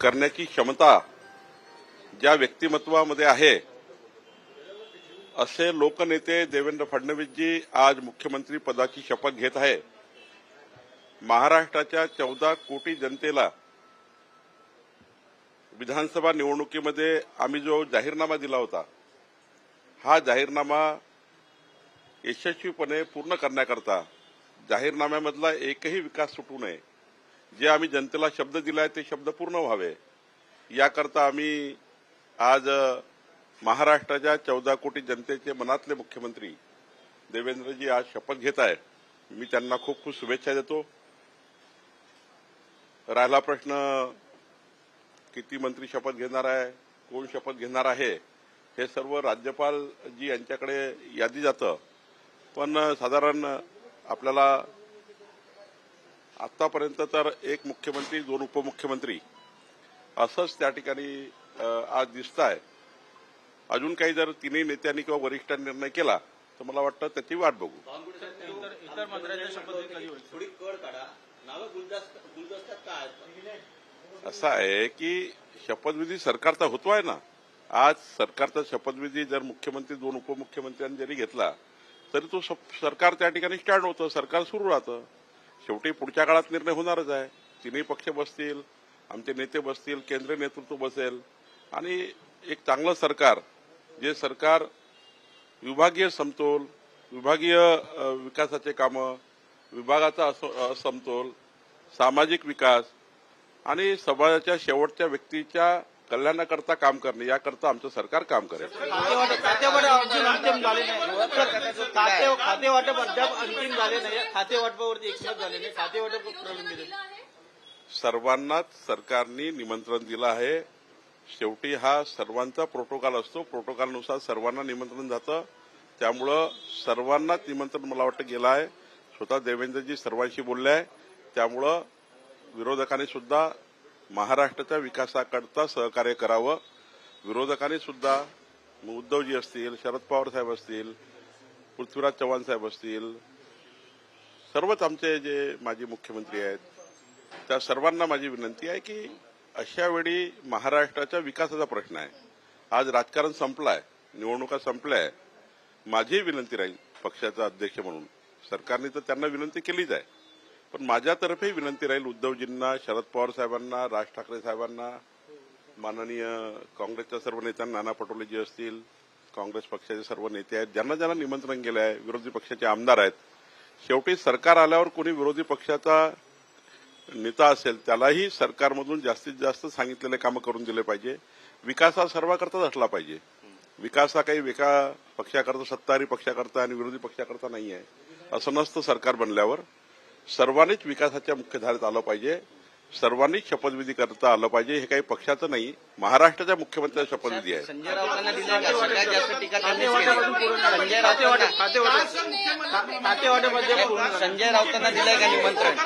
करण्याची क्षमता ज्या व्यक्तिमत्वामध्ये आहे असे लोकनेते देवेंद्र फडणवीसजी आज मुख्यमंत्री पदाची शपथ घेत आहे। महाराष्ट्राच्या 14 कोटी जनतेला विधानसभा निवडणुकीमध्ये आम्ही जो जाहीरनामा दिला होता, हा जाहीरनामा यशस्वीपणे पूर्ण करण्याकरता जाहीरनाम्यामधला एकही विकास सुटू नये, जे आम्ही जनतेला शब्द दिलाय ते शब्द पूर्ण व्हावे, याकरता आम्ही आज महाराष्ट्राच्या 14 कोटी जनतेचे मनातले मुख्यमंत्री देवेंद्रजी आज शपथ घेत आहेत। मी त्यांना खूप खूप शुभेच्छा देतो। राहिला प्रश्न किती मंत्री शपथ घेणार आहे, कोण शपथ घेणार आहे, हे सर्व राज्यपालजी यांच्याकडे यादी जातं। पण साधारण आपल्याला आतापर्यंत तर एक मुख्यमंत्री 2 उपमुख्यमंत्री असंच त्या ठिकाणी आज दिसत आहे। अजून काही जर तिन्ही नेत्यांनी किंवा वरिष्ठांनी निर्णय केला तर मला वाटतं त्याची वाट बघू। इतर मंत्र्यांच्या शपथ थोडी कळ काढा, नावं गुलदस्त्यात काय असं आहे की शपथविधी सरकारचा होतोय ना। आज सरकारचा शपथविधी जर मुख्यमंत्री 2 उपमुख्यमंत्र्यांनी जरी घेतला तरी तो सरकार त्या ठिकाणी स्टँड होतं, सरकार सुरू राहतं। शेवटी पुढच्या काळात निर्णय होणारच आहे। तिन्ही पक्ष बसतील, आमचे नेते बसतील, केंद्रीय नेतृत्व बसेल आणि एक चांगलं सरकार, जे सरकार विभागीय समतोल, विभागीय विकासाचे कामं, विभागाचा समतोल, सामाजिक विकास आणि समाजाच्या शेवटच्या व्यक्तीच्या कल्याणाकरता काम करणे, याकरता आमचं सरकार काम करेल। खाते वाटप अद्याप अंतिम झाले नाही, खाते वाटपावरती एकमत झाले नाही, खाते वाटप प्रलंबित आहे। सर्वांनाच सरकारने निमंत्रण दिलं आहे। शेवटी हा सर्वांचा प्रोटोकॉल असतो, प्रोटोकॉलनुसार सर्वांना निमंत्रण जातं। त्यामुळं सर्वांनाच निमंत्रण मला वाटतं गेलं आहे। स्वतः देवेंद्रजी सर्वांशी बोलले आहे। त्यामुळं विरोधकांनी सुद्धा महाराष्ट्राच्या विकासाकरता सहकार्य करावं। विरोधकांनी सुद्धा उद्धवजी असतील, शरद पवार साहेब असतील, पृथ्वीराज चव्हाण साहेब असतील, सर्वच आमचे जे माजी मुख्यमंत्री आहेत, त्या सर्वांना माझी विनंती आहे की अशा वेळी महाराष्ट्राच्या विकासाचा प्रश्न आहे। आज राजकारण संपलं आहे, निवडणुका संपल्या आहे। माझी विनंती राहील पक्षाचा अध्यक्ष म्हणून, सरकारने तर त्यांना विनंती केलीच आहे, पण माझ्यातर्फे विनंती राहील उद्धवजींना, शरद पवार साहेबांना, राज ठाकरे साहेबांना, माननीय काँग्रेसच्या सर्व नेत्यांना, नाना पटोले जी असतील, काँग्रेस पक्षाचे सर्व नेते आहेत, ज्यांना ज्यांना निमंत्रण गेलं आहे, विरोधी पक्षाचे आमदार आहेत, शेवटी सरकार आल्यावर कोणी विरोधी पक्षाचा नेता असेल त्यालाही सरकारमधून जास्तीत जास्त सांगितलेले कामं करून दिले पाहिजे। विकास हा सर्वांकरताच असला पाहिजे। विकास हा काही एका पक्षाकरता, सत्ताधारी पक्षाकरता आणि विरोधी पक्षाकरता नाही आहे, असं नसतं। सरकार बनल्यावर सर्वांनीच विकासाच्या मुख्यधारेत आलं पाहिजे, सर्वांनीच शपथविधी करता आलं पाहिजे। हे काही पक्षाचं नाही, महाराष्ट्राच्या मुख्यमंत्र्यांचा शपथविधी आहे। संजय राऊतांना दिलंय का निमंत्रण?